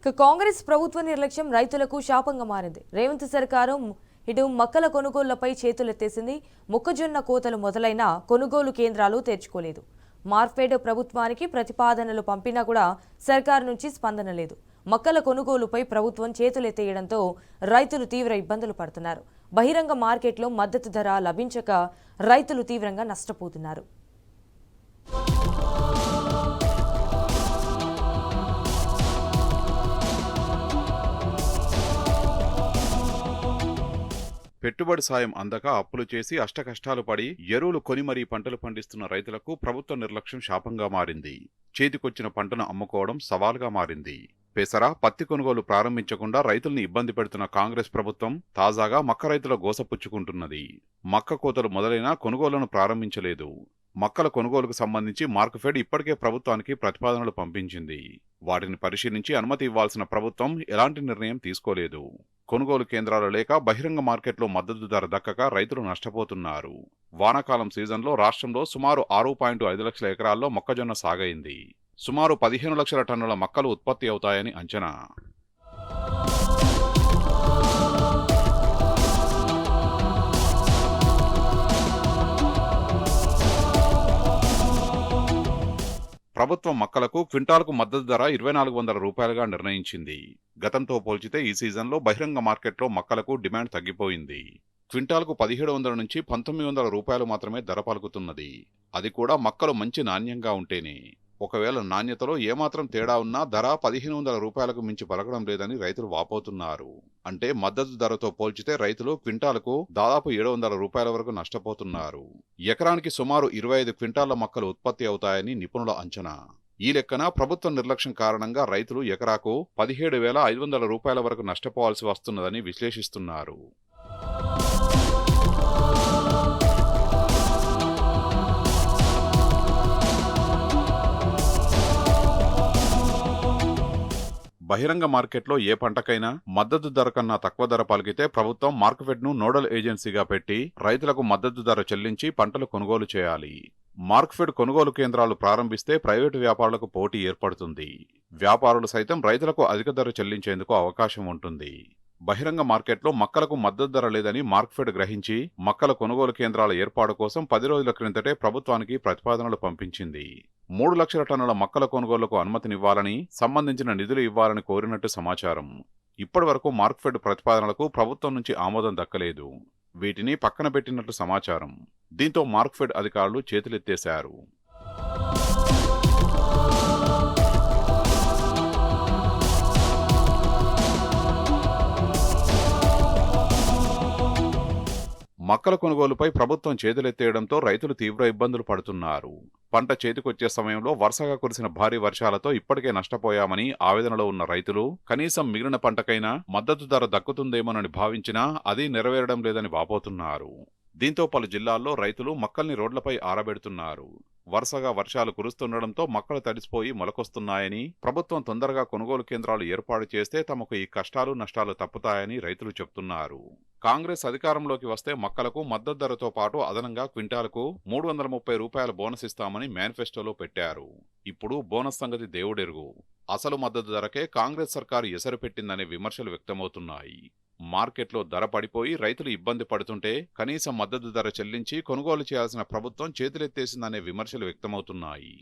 కాంగ్రెస్ ప్రభుత్వ నిర్లక్ష్యం రైతులకు శాపంగా మారింది. రేవంత్ సర్కారు ఇటు మక్కల కొనుగోళ్లపై చేతులెత్తేసింది. మొక్కజొన్న కోతలు మొదలైన కొనుగోలు కేంద్రాలు తెరుచుకోలేదు. మార్ఫెడ్ ప్రభుత్వానికి ప్రతిపాదనలు పంపినా కూడా సర్కారు నుంచి స్పందన లేదు. మక్కల కొనుగోలుపై ప్రభుత్వం చేతులెత్తేయడంతో రైతులు తీవ్ర ఇబ్బందులు పడుతున్నారు. బహిరంగ మార్కెట్లో మద్దతు ధర లభించక రైతులు తీవ్రంగా నష్టపోతున్నారు. పెట్టుబడి సాయం అందక అప్పులు చేసి అష్టకష్టాలు పడి ఎరువులు కొని మరీ పంటలు పండిస్తున్న రైతులకు ప్రభుత్వ నిర్లక్ష్యం శాపంగా మారింది. చేతికొచ్చిన పంటను అమ్ముకోవడం సవాల్గా మారింది. పెసర, పత్తి కొనుగోలు ప్రారంభించకుండా రైతుల్ని ఇబ్బంది పెడుతున్న కాంగ్రెస్ ప్రభుత్వం తాజాగా మక్క రైతుల గోసపుచ్చుకుంటున్నది. మక్క కోతలు మొదలైనా కొనుగోళ్లను ప్రారంభించలేదు. మక్కల కొనుగోలుకు సంబంధించి మార్క్ఫెడ్ ఇప్పటికే ప్రభుత్వానికి ప్రతిపాదనలు పంపించింది. వాటిని పరిశీలించి అనుమతి ఇవ్వాల్సిన ప్రభుత్వం ఎలాంటి నిర్ణయం తీసుకోలేదు. కొనుగోలు కేంద్రాలు లేక బహిరంగ మార్కెట్లో మద్దతు ధర దక్కక రైతులు నష్టపోతున్నారు. వానాకాలం సీజన్లో రాష్ట్రంలో సుమారు 6.5 లక్షల ఎకరాల్లో మొక్కజొన్న సాగైంది. సుమారు 15 లక్షల టన్నుల మక్కలు ఉత్పత్తి అవుతాయని అంచనా. ప్రభుత్వం మక్కలకు క్వింటాల్కు మద్దతు ధర 2,400 రూపాయలుగా నిర్ణయించింది. గతంతో పోల్చితే ఈ సీజన్లో బహిరంగ మార్కెట్లో మక్కలకు డిమాండ్ తగ్గిపోయింది. క్వింటాల్కు 1,700 నుంచి 1,900 రూపాయలు మాత్రమే ధర పలుకుతున్నది. అది కూడా మక్కలు మంచి నాణ్యంగా ఉంటేనే. ఒకవేళ నాణ్యతలో ఏమాత్రం తేడా ఉన్నా ధర 1,500 రూపాయలకు మించి పలకడం లేదని రైతులు వాపోతున్నారు. అంటే మద్దతు ధరతో పోల్చితే రైతులు క్వింటాలకు దాదాపు 700 రూపాయల వరకు నష్టపోతున్నారు. ఎకరానికి సుమారు 25 క్వింటాళ్ల మక్కలు ఉత్పత్తి అవుతాయని నిపుణుల అంచనా. ఈ లెక్కన ప్రభుత్వ నిర్లక్ష్యం కారణంగా రైతులు ఎకరాకు 17,500 రూపాయల వరకు నష్టపోవాల్సి వస్తున్నదని విశ్లేషిస్తున్నారు. బహిరంగ మార్కెట్లో ఏ పంటకైనా మద్దతు ధర కన్నా తక్కువ ధర పలికితే ప్రభుత్వం మార్క్ఫెడ్ను నోడల్ ఏజెన్సీగా పెట్టి రైతులకు మద్దతు ధర చెల్లించి పంటలు కొనుగోలు చేయాలి. మార్క్ఫెడ్ కొనుగోలు కేంద్రాలు ప్రారంభిస్తే ప్రైవేటు వ్యాపారులకు పోటీ ఏర్పడుతుంది. వ్యాపారులు సైతం రైతులకు అధిక ధర చెల్లించేందుకు అవకాశం ఉంటుంది. బహిరంగ మార్కెట్లో మక్కలకు మద్దతు ధర లేదని మార్క్ఫెడ్ గ్రహించి మక్కల కొనుగోలు కేంద్రాల ఏర్పాటు కోసం 10 రోజుల క్రిందటే ప్రభుత్వానికి ప్రతిపాదనలు పంపించింది. 3 లక్షల టన్నుల మక్కల కొనుగోలుకు అనుమతినివ్వాలని, సంబంధించిన నిధులు ఇవ్వాలని కోరినట్టు సమాచారం. ఇప్పటి వరకు మార్క్ఫెడ్ ప్రతిపాదనలకు ప్రభుత్వం నుంచి ఆమోదం దక్కలేదు. వీటిని పక్కన పెట్టినట్టు సమాచారం. దీంతో మార్క్ఫెడ్ అధికారులు చేతులెత్తేశారు. మక్కల కొనుగోలుపై ప్రభుత్వం చేతులెత్తేయడంతో రైతులు తీవ్ర ఇబ్బందులు పడుతున్నారు. పంట చేతికొచ్చే సమయంలో వరుసగా కురిసిన భారీ వర్షాలతో ఇప్పటికే నష్టపోయామని ఆవేదనలో ఉన్న రైతులు కనీసం మిగిలిన పంటకైనా మద్దతు ధర దక్కుతుందేమోనని భావించినా అది నెరవేరడం లేదని వాపోతున్నారు. దీంతో పలు జిల్లాల్లో రైతులు మక్కల్ని రోడ్లపై ఆరబెడుతున్నారు. వరుసగా వర్షాలు కురుస్తుండటంతో మక్కలు తడిసిపోయి మొలకొస్తున్నాయని, ప్రభుత్వం తొందరగా కొనుగోలు కేంద్రాలు ఏర్పాటు చేస్తే తమకు ఈ కష్టాలు నష్టాలు తప్పుతాయని రైతులు చెప్తున్నారు. కాంగ్రెస్ అధికారంలోకి వస్తే మక్కలకు మద్దతు ధరతో పాటు అదనంగా క్వింటాలకు 330 రూపాయల బోనస్ ఇస్తామని మేనిఫెస్టోలో పెట్టారు. ఇప్పుడు బోనస్ సంగతి దేవుడెరుగు. అసలు మద్దతు ధరకే కాంగ్రెస్ సర్కారు ఎసరు పెట్టిందనే విమర్శలు వ్యక్తమవుతున్నాయి. మార్కెట్లో ధర పడిపోయి రైతులు ఇబ్బంది పడుతుంటే కనీసం మద్దతు ధర చెల్లించి కొనుగోలు చేయాల్సిన ప్రభుత్వం చేతులెత్తేసిందనే విమర్శలు వ్యక్తమవుతున్నాయి.